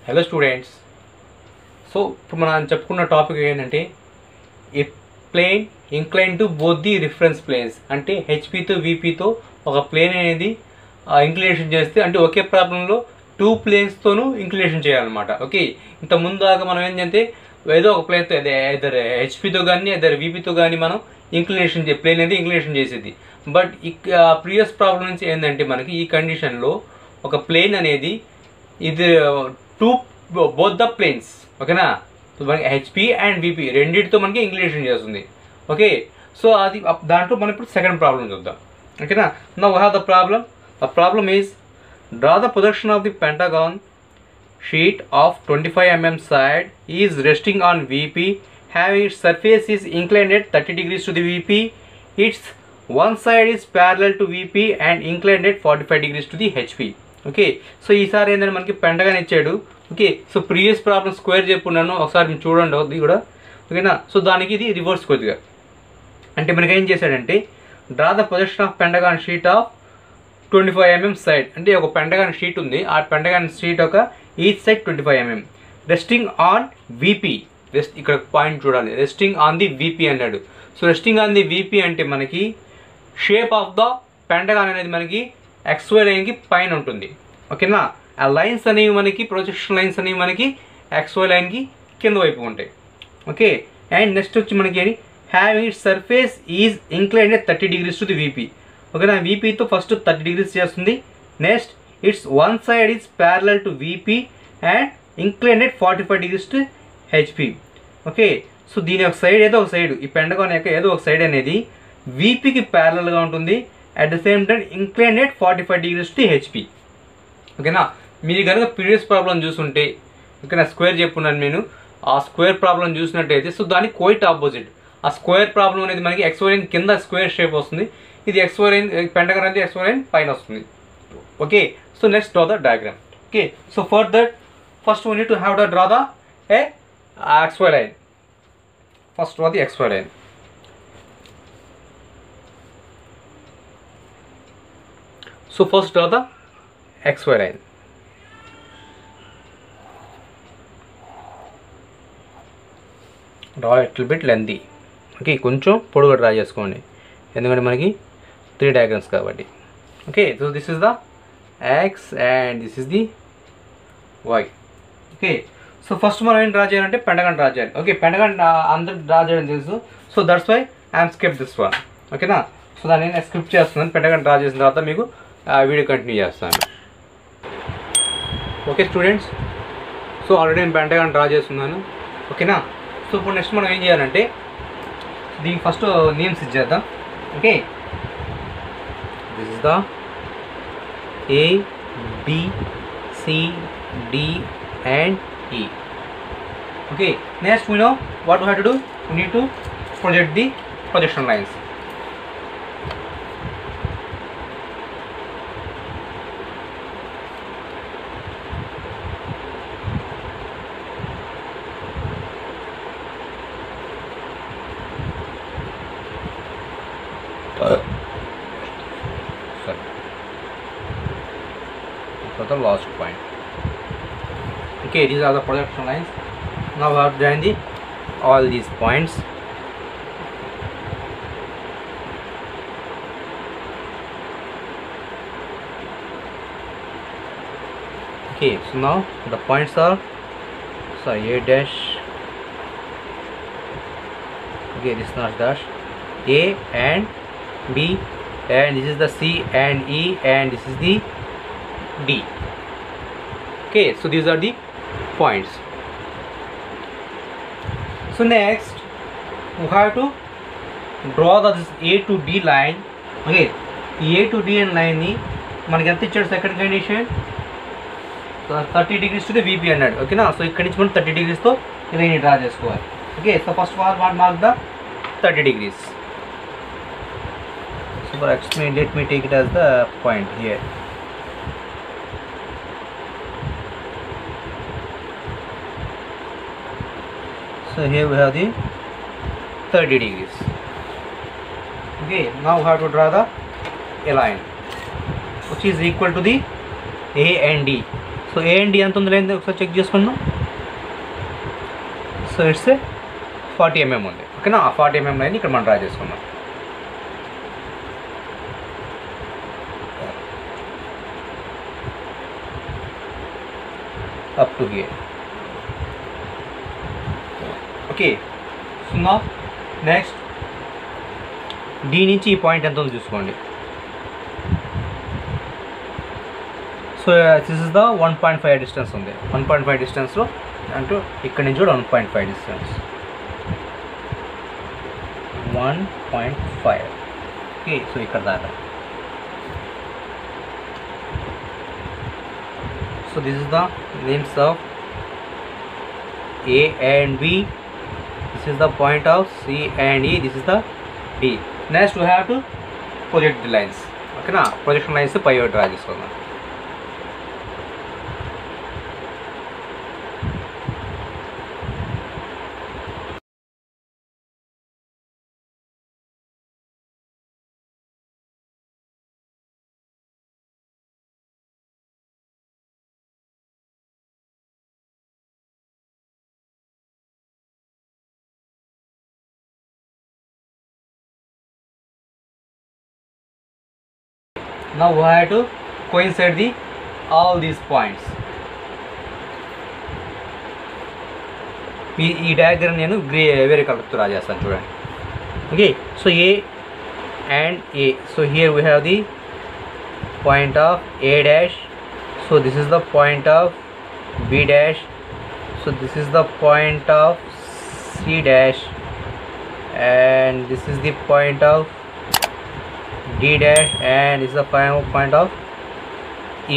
Hello students. So ఇప్పుడు మనం చెప్పుకున్న టాపిక్ ఏంటంటే a plane incline to both the reference planes. అంటే హెచ్పితో విపితో ఒక ప్లేన్ అనేది ఇంక్లినేషన్ చేస్తే అంటే ఒకే ప్రాబ్లంలో టూ ప్లేన్స్తోనూ ఇంక్లినేషన్ చేయాలన్నమాట. ఓకే, ఇంత ముందు దాకా మనం ఏంటంటే ఏదో ఒక ప్లేన్తో ఇద్దరు హెచ్పితో కానీ ఇద్దరు విపితో కానీ మనం ఇంక్లినేషన్ ప్లేన్ అనేది ఇంక్లినేషన్ చేసేది. బట్ ప్రీవియస్ ప్రాబ్లం నుంచి ఏంటంటే మనకి ఈ కండిషన్లో ఒక ప్లేన్ అనేది ఇది టూ బోత్ ద ప్లేన్స్, ఓకేనా. సో మనకి హెచ్పి అండ్ విపి రెండింటితో మనకి ఇంక్లినేషన్ చేస్తుంది. ఓకే, సో అది దాంట్లో మనం ఇప్పుడు సెకండ్ ప్రాబ్లం చూద్దాం. ఓకేనా. Now we have the problem. The problem is draw the projection of the pentagon sheet of 25 mm side is resting on VP, having its surface is inclined at 30 degrees to the VP. Its one side is parallel to VP and inclined at 45 degrees to the HP. Okay, so ఈసారి ఏంటంటే మనకి pentagon ఇచ్చాడు. Okay, so previous problem square చెప్పున్నాను, ఒకసారి మీరు చూడండి అది కూడా. ఓకేనా. సో దానికి ఇది రివర్స్ కొద్దిగా. అంటే మనకి ఏం చేశాడంటే draw the projection of pentagon sheet of 25 mm side. అంటే ఒక పెంటగాన్ షీట్ ఉంది, ఆ పెంటగాన్ షీట్ ఒక each side 25 mm resting on VP. ఇక్కడ పాయింట్ చూడాలి, రెస్టింగ్ ఆన్ ది విపి అన్నాడు. So resting on the VP అంటే మనకి షేప్ ఆఫ్ ద పెంటగాన్ అనేది మనకి XY లైన్కి పైన ఉంటుంది. ఓకేనా. ఆ లైన్స్ అనేవి మనకి ప్రొజెక్షన్ లైన్స్ అనేవి మనకి XY లైన్కి కింద వైపు ఉంటాయి. ఓకే, అండ్ నెక్స్ట్ వచ్చి మనకి having it surface is inclined at 30 degrees to the VP. ఓకేనా. విపితో ఫస్ట్ 30 degrees చేస్తుంది. Next it's one side is parallel to VP and inclined at 45 degrees to HP. Okay, so దీని ఒక side ఏదో ఒక side, ఈ pentagon యొక్క ఏదో ఒక సైడ్ అనేది విపికి ప్యారలల్గా ఉంటుంది. At the same time inclined at 45 degrees to HP. ఓకేనా. మీరు కనుక ప్రీవియస్ ప్రాబ్లం చూసుంటే, ఓకేనా, స్క్వేర్ చెప్పున్నాను నేను. ఆ స్క్వేర్ ప్రాబ్లం చూసినట్టయితే సో దానికి క్వైట్ ఆపోజిట్. ఆ స్క్వేర్ ప్రాబ్లం అనేది మనకి XY లైన్ కింద స్క్వేర్ షేప్ వస్తుంది, ఇది XY లైన్ పెంటగాన్ అనేది XY లైన్ పైన వస్తుంది. Okay, so next draw the diagram. Okay, so for that first we need to have the draw the XY line. First draw the XY line. So first draw the XY line. Draw little bit lengthy. Okay, కొంచెం పొడుగా draw చేసుకోండి, ఎందుకంటే మనకి 3 diagrams కాబట్టి. Okay, so this is the X and this is the Y. Okay, so first మనం ఏం draw చేయాలంటే pentagon draw చేయాలి. Okay, pentagon అందరూ డ్రా చేయడం తెలుసు, so that's why I'm skip this one. ఓకేనా. సో దాన్ని నేను స్కిప్ చేస్తున్నాను. పెంటగాన్ డ్రా చేసిన తర్వాత మీకు వీడియో కంటిన్యూ చేస్తాను. ఓకే స్టూడెంట్స్, సో ఆల్రెడీ నేను పెంటగాన్ డ్రా చేస్తున్నాను. ఓకేనా. సో ఇప్పుడు నెక్స్ట్ మనం ఏం చేయాలంటే దీనికి ఫస్ట్ నేమ్స్ ఇచ్చేద్దాం. Okay, this is the A, B, C, D and E. Okay, next we know what we have to do. We need to project the projection lines. The last point. Okay, these are the projection lines. Now we have to join all these points. Okay, so now the points are A dash. Okay, this is not dash. A and B, and this is the C and E, and this is the D. Okay, so these are the points. So next we have to draw this A to D line. Okay, A to D line ni మనకి ఎంత ఇచ్చాడు second condition 30 degrees to the VP అన్నాడు. ఓకేనా. So ఇక్కడ నుంచి మనం 30 degrees తో line draw చేసుకోవాలి. Okay, so first of all mark the 30 degrees. So for explain, let me take it as the point here. So here we have the 30 degrees. Okay, now we have to draw the a line which is equal to the A and D. So A and D ఎంత ఉంది లేదు ఒకసారి check చేసుకుందాం. So it's 40 mm ఉంది. ఓకేనా, ఆ 40 mm line ఇక్కడ మనం డ్రా చేసుకుందాం. Up to hear. Okay, so నా నెక్స్ట్ డి నుంచి ఈ పాయింట్ ఎంత ఉందో చూసుకోండి. So this is the 1.5 distance ఉంది. 1.5 డిస్టెన్స్లో అంటూ ఇక్కడ నుంచి కూడా 1.5 డిస్టెన్స్, 1.5. ఓకే, సో ఇక్కడ దాకా. So this is the names of A and B. This is the point of C and E. This is the D. Next we have to project the lines. Okay na, projection lines pi draw చేసుకుందాం. Now we have to coincide all these points. ఈ diagram నేను వేరే కలర్తో draw చేస్తాను చూడండి. Okay, so A and A. So here we have the point of A dash. So this is the point of B dash. So this is the point of C dash and this is the point of D dash and this is the final point of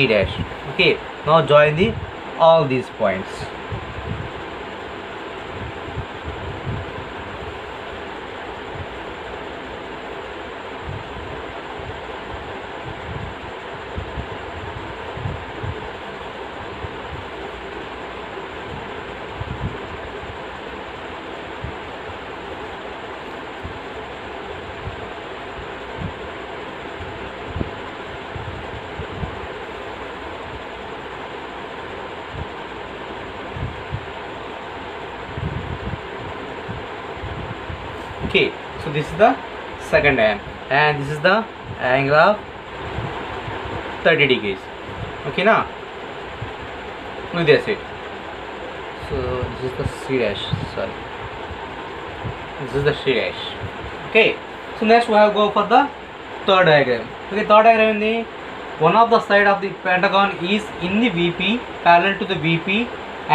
E dash. Okay, now join all these points. Okay, so this is the second angle and this is the angle of 30 degrees. Okay now, look that's it. So this is the C dash, sorry, this is the C dash. Okay, so next we have go for the third diagram. Okay, third diagram is the one of the side of the pentagon is in the VP, parallel to the VP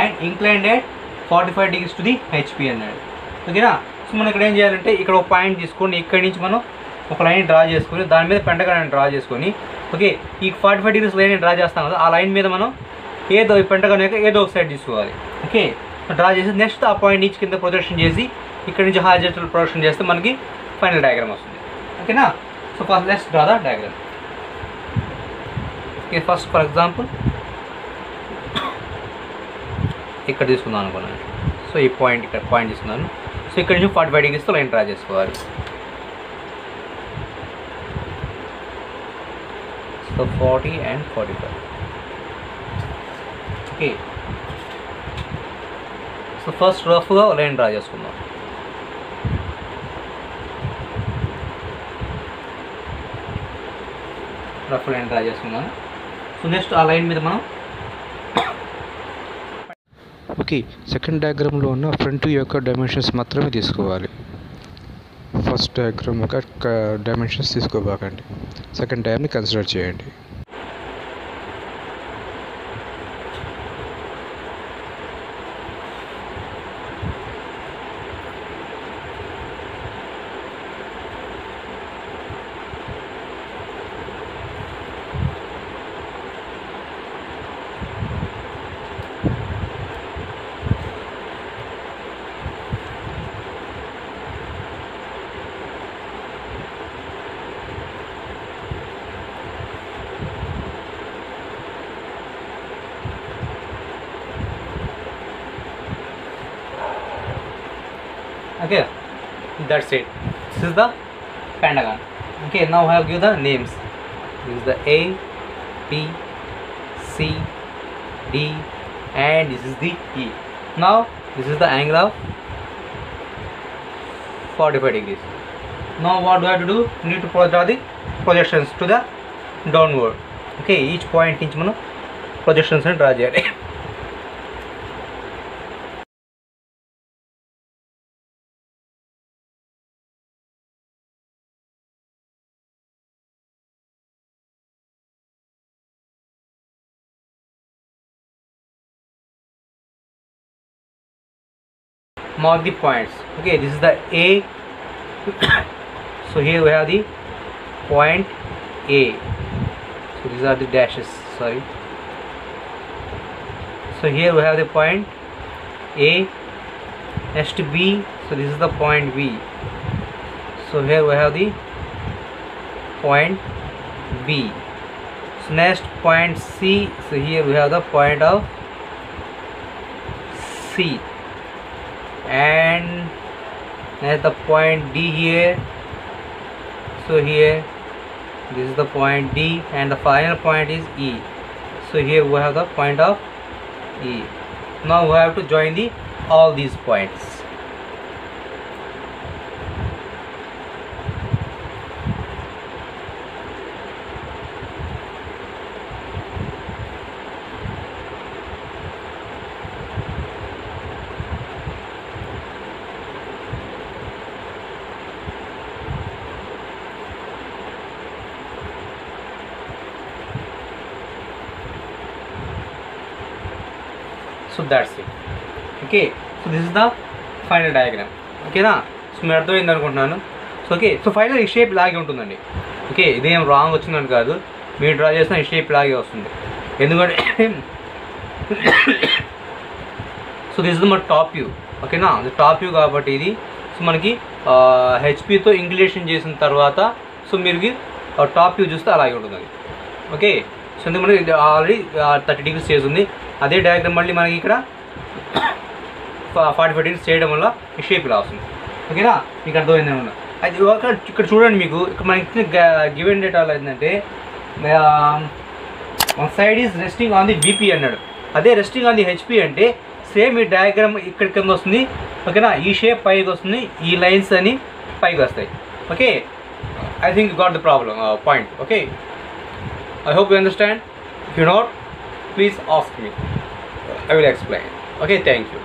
and inclined at 45 degrees to the HP అన్నాడు. ఓకేనా, so మనం ఇక్కడ ఏం చేయాలంటే ఇక్కడ ఒక point తీసుకొని ఇక్కడి నుంచి మనం ఒక లైన్ డ్రా చేసుకొని దాని మీద పెంటగాన్ డ్రా చేసుకొని, ఓకే, ఈ 45 డిగ్రీస్ లైన్ డ్రా చేస్తాం కదా, ఆ లైన్ మీద మనం ఏదో ఈ పెంటగాన్ యొక్క ఏదో ఒక సైడ్ తీసుకోవాలి. ఓకే, డ్రా చేసి నెక్స్ట్ ఆ పాయింట్ నుంచి కింద ప్రొజెక్షన్ చేసి ఇక్కడ నుంచి హారిజాంటల్ ప్రొజెక్షన్ చేస్తే మనకి ఫైనల్ డయాగ్రామ్ వస్తుంది. ఓకేనా, so first let's draw the diagram. Okay, first for example ఇక్కడ తీసుకుందాం అనుకున్నాను. సో ఈ పాయింట్ ఇక్కడ పాయింట్ తీసుకున్నాను. సో ఇక్కడ నుంచి 45 డిగ్రీస్తో లైన్ డ్రా చేసుకోవాలి. So 40 and 45. Okay, so first రఫ్గా లైన్ డ్రా చేసుకుందాం. రఫ్ లైన్ డ్రా చేసుకున్నాను. సో నెక్స్ట్ ఆ లైన్ మీద మనం ఓకే, సెకండ్ డయాగ్రామ్లో ఉన్న ఫ్రంట్ యొక్క డైమెన్షన్స్ మాత్రమే తీసుకోవాలి. ఫస్ట్ డయాగ్రామ్ యొక్క డైమెన్షన్స్ తీసుకోబాకండి, సెకండ్ డయాగ్రామ్ని కన్సిడర్ చేయండి. Okay, that's it. This is the pentagon. Okay, now I have give the names. This is the A, B, C, D, and this is the E. Now this is the angle of 45 degrees. Now what do I have to do? We need to draw the projections to the downward. Okay, each point నుంచి మనం projections ని draw చేయాలి. Mark the points. Okay, this is the A. So here we have the point A. So these are the dashes, sorry. So here we have the point A. Next B. So this is the point B. So here we have the point B. So next point C. So here we have the point of C. And next the point D here. So here this is the point D, and the final point is E. So here we have the point of E. Now we have to join the all these points. So that's it. Okay, so this is the final diagram. Okay na, so మీరు అర్థమైంది అనుకుంటున్నాను. So okay, so final ఈ shape లాగే ఉంటుందండి. Okay, ఇదేం wrong వచ్చిందని కాదు, మీరు డ్రా చేసిన ఈ షేప్ లాగే వస్తుంది. ఎందుకంటే సో దిస్ ఇస్ మన టాప్ వ్యూ. ఓకేనా, అది టాప్ వ్యూ కాబట్టి ఇది సో మనకి హెచ్పితో ఇంక్లినేషన్ చేసిన తర్వాత సో మీరు టాప్ వ్యూ చూస్తే అలాగే ఉంటుంది. ఓకే, సో ఎందుకు మనకి ఆల్రెడీ 30 degrees చేస్తుంది. అదే డయాగ్రామ్ మళ్ళీ మనకి ఇక్కడ 45 degrees చేయడం వల్ల ఈ షేప్ ఇలా వస్తుంది. ఓకేనా, మీకు అర్థమైందేమన్నా. అది ఇక్కడ చూడండి, మీకు ఇక్కడ మనకి గివెన్ డేటా ఏంటంటే one side is resting on the VP అన్నాడు. అదే రెస్టింగ్ ఆన్ ది హెచ్పి అంటే సేమ్ ఈ డయాగ్రామ్ ఇక్కడ కింద వస్తుంది. ఓకేనా, ఈ షేప్ పైకి వస్తుంది, ఈ లైన్స్ అని పైకి వస్తాయి. Okay, I think got the problem point. Okay, I hope you understand. If you not, please ask me. I will explain. Okay, thank you.